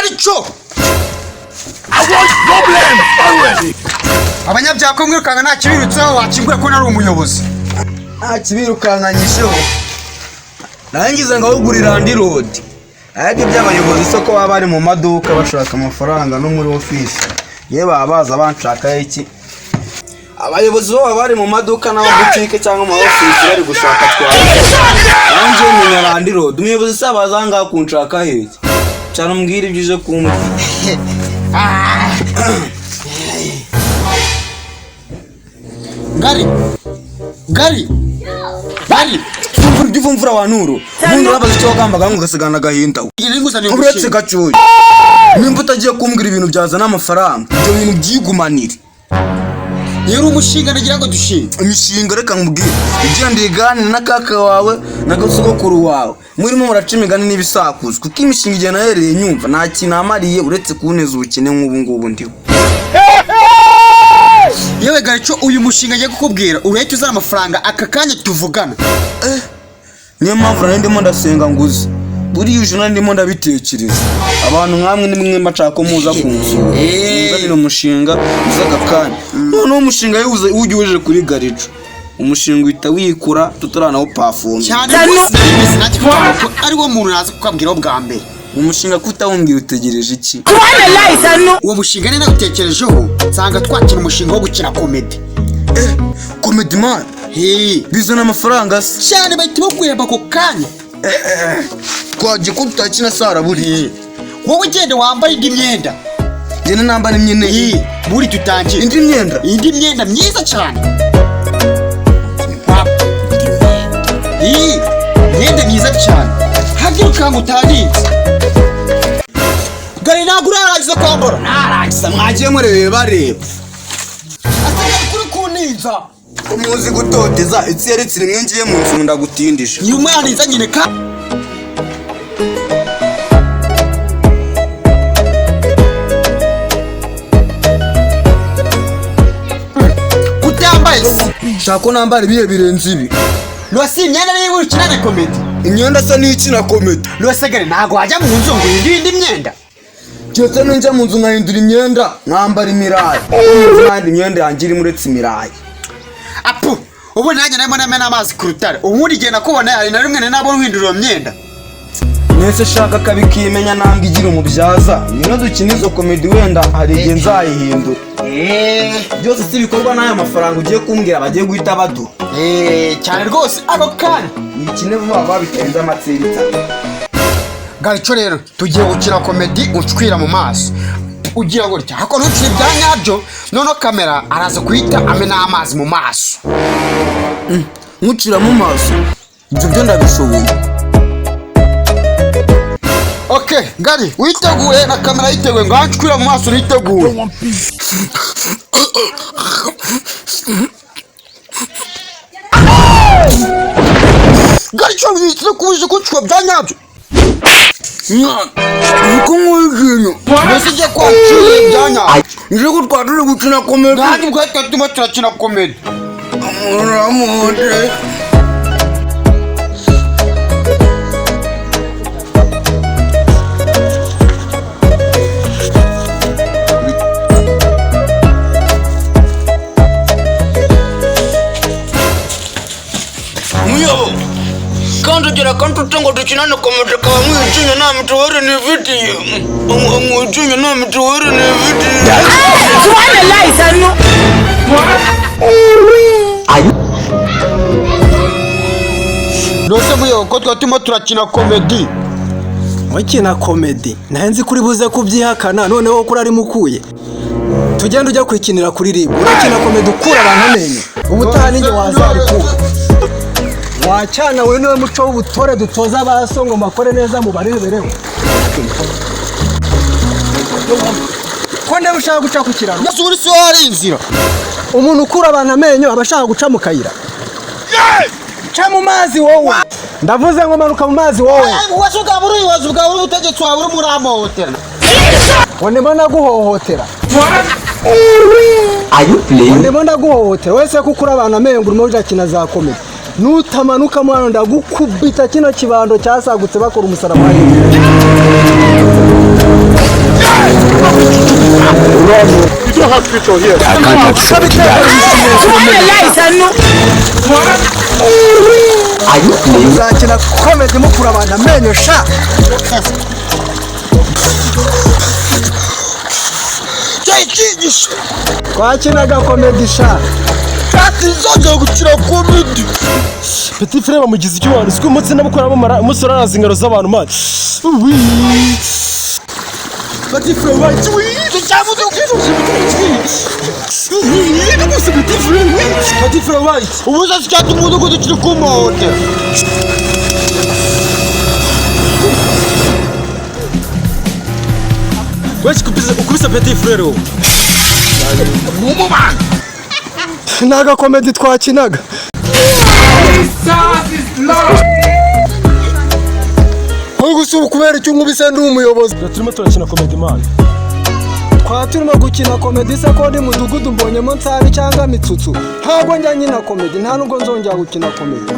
Garicho abanyabyaha ko mwirukanga nta kibirutseho wakibwiye ko nari umuyobozi nta kibirukanganyisheho narangiza ngo awugurira andi road ayabyo by'abayobozi isoko baba bari mu maduka bashaka amafaranga no muri office ye baba baza banshaka iki abayobozi baba bari mu maduka n'abo butike cyangwa mu office bari gushaka twara nanje nyina andi road umuyobozi sabaza ngaho kunshaka heke cyane mbwira ibyo kumva Gari Tumvura wanuru umuntu babaze cyo gambaga ngo gasigana gahinda uretse gacuye nimba utagiye kumbwira ibintu byazana amafaranga ibyo bintu byigumanire yero umushinga nagira ngo dushinga imishinga reka nkubwire ugendeye gane na kaka wawe na gasogokuru wawe murimo muraca imigani n'ibisakuzo kuko imishinga igihe nahereye nyumva nta kintu amariye uretse kuneza ubukene nk'ubu ngubu ndiho yewe Garicho uyu mushinga ngiye kukubwira urahita uzana amafaranga aka kanya tuvugana niyo mpamvu nari ndimo ndasenga nguze buri ujuna ndimo ndabitekereza abantu nkamwe nimwe mbacaka muza kunzura nzanira umushinga uzaga kanya none umushinga yuze ujuje kuri Garicho umushinga uhita wikura tutaranaho perform cyane ari wo muntu naza kukabwiraho bwa mbere umushinga kutawumbwira utegereje iki uwo mushinga nene utekerejeho nsanga twakira umushinga wo gukina comedy comedy man bizana amafaranga cyane bahita baguhemba ako kanya twaje ko tutakina sara buri wowe ugende wambaye indi myenda jene nambara imyenda buri tutangiye indi myenda myiza cyane myenda myiza cyane hagira ukanga utarinze Gari nagura aragize kwambara naragize mwagiye murebe bareba asanga kuri kuninza umuzi gutoteza itsi yaritsire mwengiye mu nzu ndagutindisha uyu mwana inza nyine ka kutambaye shako nambara biye birenze ibi Losi imyenda niba ukina comedy imyenda se n'ikina comedy Losi Gari ntago wajya mu nzu ngo indi myenda cyose ninjya mu nzu nkahindura imyenda nkambara imirayi kandi imyenda yanjye iri muretse imirayi apu ubu nanjye narimo namena amazi ku rutare ubundi igihe nakubona hari na rimwe nabo ruhindura myenda mwese shaka kabikimenya nambwe igira umubyaza ngino dukina izo comedy wenda hari igihe nzayihindura byose si bikorwa n'aya mafaranga ugiye kumbwira bagiye guhita baduha cyane rwose ako kanya ni ikine vuba bitenze amatsinda Garicho rero tugiye gukina comedy ucwira mu maso ugira ngo rya hako ntucire bya nyabyo none kamera araza kuhita amena amazi mu maso nkucira mu maso ibyo byo ndabishoboye okay Gari witeguye na kamera yiteguye ngo acwira mu maso niteguye Garicho witse kubuje kucwa bya nyabyo uko nk'ibintu mbese ujye kwakira ibyanya nje ko twaturi gukina comedy kandi ubwo turimo turakina comedy uramude muyo kandi ugera kandi utungo dukinana comedy kaba mwicinye nta mituweli ni video mwicinye nta mituweli ni video Rose muyo ko twatimo turakina comedy wakina comedy nzi kuri buze kubyihakana noneho kuri ari mukuye tugenda ujya kwikinira kuri rib urakina comedy ukura abantu amenyo ubutaha ninjye wazarikura wacana we niwe muco w'ubutore dutoza abaso ngo makore neza mu barebereho ko ndeba ushaka guca ku kiraro nasubira si wari inzira umuntu ukura abantu amenyo abashaka guca mu kayira ca mu mazi wowe ndavuze ngo manuka mu mazi wowe washuka buri ubutegetsi wawe uri muri amohotera ndimo ndaguhohotera ndimo ndaguhohotera wese ko ukura abantu amenyo ngo urimo ujakina za komedi nutamanuka mwana ndagukubita kino kibando cyasagutse bakora umusaraba You don't have future here. I can't accept that. Are you playing? Uzakina comedy mukura abantu amenyo sha. ijisho Twakinaga comedy sha. ati nzajya gukina comedy. Petit frère bamugize icyo wanditse ko umutsi nabukoramo mara umusore arazi ingaro z'abantu man. Petit frère white oui tujyamuze Petit frère white. ubuza cyatu umudugudu kiri kumote. Wewe ukubisa petit frère wo. Mumubana Naga comedy twakinaga. ahubwo si ukubera icyo nkubise ndi umuyobozi. Turimo turakina comedy man. Turimo gukina comedy se ko ndi mudugudu mbonyemo nsabi cyangwa mitsutsu. Ntabwo njya nyina comedy nta nubwo nzongera gukina comedy.